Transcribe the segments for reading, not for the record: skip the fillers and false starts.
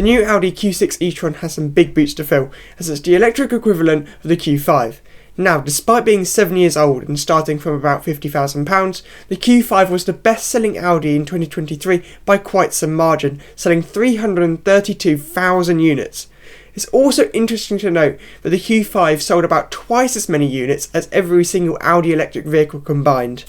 The new Audi Q6 E-Tron has some big boots to fill, as it's the electric equivalent of the Q5. Now, despite being 7 years old and starting from about £50,000, the Q5 was the best-selling Audi in 2023 by quite some margin, selling 332,000 units. It's also interesting to note that the Q5 sold about twice as many units as every single Audi electric vehicle combined.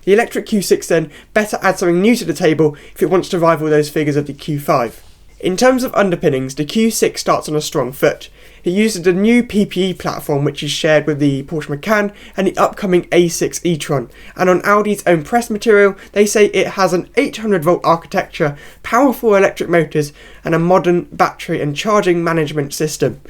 The electric Q6 then better add something new to the table if it wants to rival those figures of the Q5. In terms of underpinnings, the Q6 starts on a strong foot. It uses the new PPE platform which is shared with the Porsche Macan and the upcoming A6 E-Tron, and on Audi's own press material they say it has an 800-volt architecture, powerful electric motors and a modern battery and charging management system.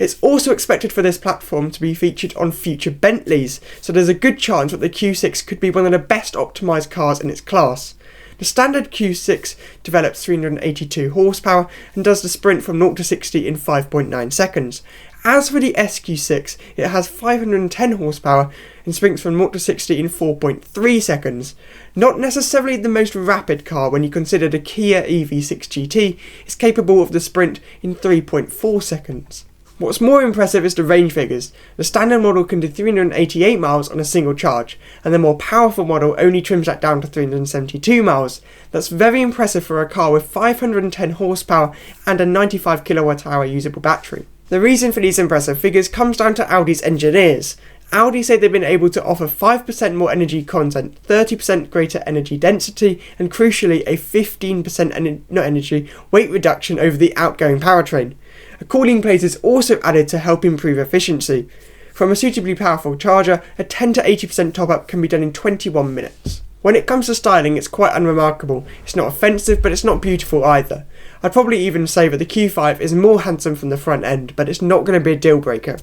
It's also expected for this platform to be featured on future Bentleys, so there's a good chance that the Q6 could be one of the best optimised cars in its class. The standard Q6 develops 382 horsepower and does the sprint from 0 to 60 in 5.9 seconds. As for the SQ6, it has 510 horsepower and sprints from 0 to 60 in 4.3 seconds. Not necessarily the most rapid car when you consider the Kia EV6 GT is capable of the sprint in 3.4 seconds. What's more impressive is the range figures. The standard model can do 388 miles on a single charge, and the more powerful model only trims that down to 372 miles. That's very impressive for a car with 510 horsepower and a 95 kWh usable battery. The reason for these impressive figures comes down to Audi's engineers. Audi say they've been able to offer 5% more energy content, 30% greater energy density, and crucially a 15% weight reduction over the outgoing powertrain. A cooling plate is also added to help improve efficiency. From a suitably powerful charger, a 10 to 80% top up can be done in 21 minutes. When it comes to styling, it's quite unremarkable. It's not offensive, but it's not beautiful either. I'd probably even say that the Q5 is more handsome from the front end, but it's not going to be a deal breaker.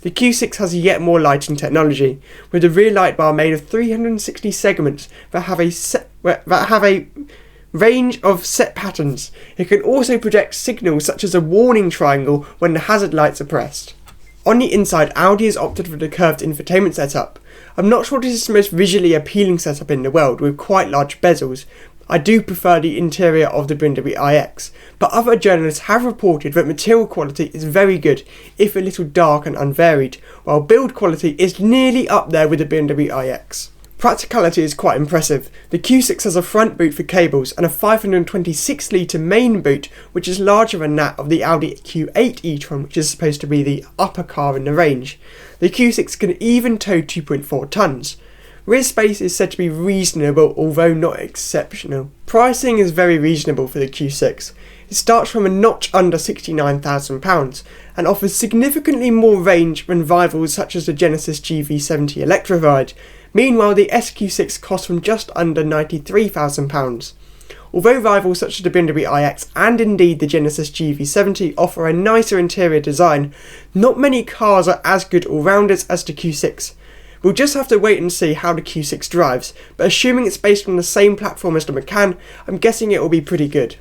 The Q6 has yet more lighting technology, with the rear light bar made of 360 segments that have a range of set patterns. It can also project signals such as a warning triangle when the hazard lights are pressed. On the inside, Audi has opted for the curved infotainment setup. I'm not sure this is the most visually appealing setup in the world, with quite large bezels. I do prefer the interior of the BMW iX, but other journalists have reported that material quality is very good, if a little dark and unvaried, while build quality is nearly up there with the BMW iX. Practicality is quite impressive. The Q6 has a front boot for cables and a 526 litre main boot, which is larger than that of the Audi Q8 E-Tron, which is supposed to be the upper car in the range. The Q6 can even tow 2.4 tonnes. Rear space is said to be reasonable, although not exceptional. Pricing is very reasonable for the Q6. It starts from a notch under £69,000 and offers significantly more range than rivals such as the Genesis GV70 Electrified. Meanwhile, the SQ6 costs from just under £93,000. Although rivals such as the BMW iX and indeed the Genesis GV70 offer a nicer interior design, not many cars are as good all-rounders as the Q6. We'll just have to wait and see how the Q6 drives, but assuming it's based on the same platform as the Macan, I'm guessing it will be pretty good.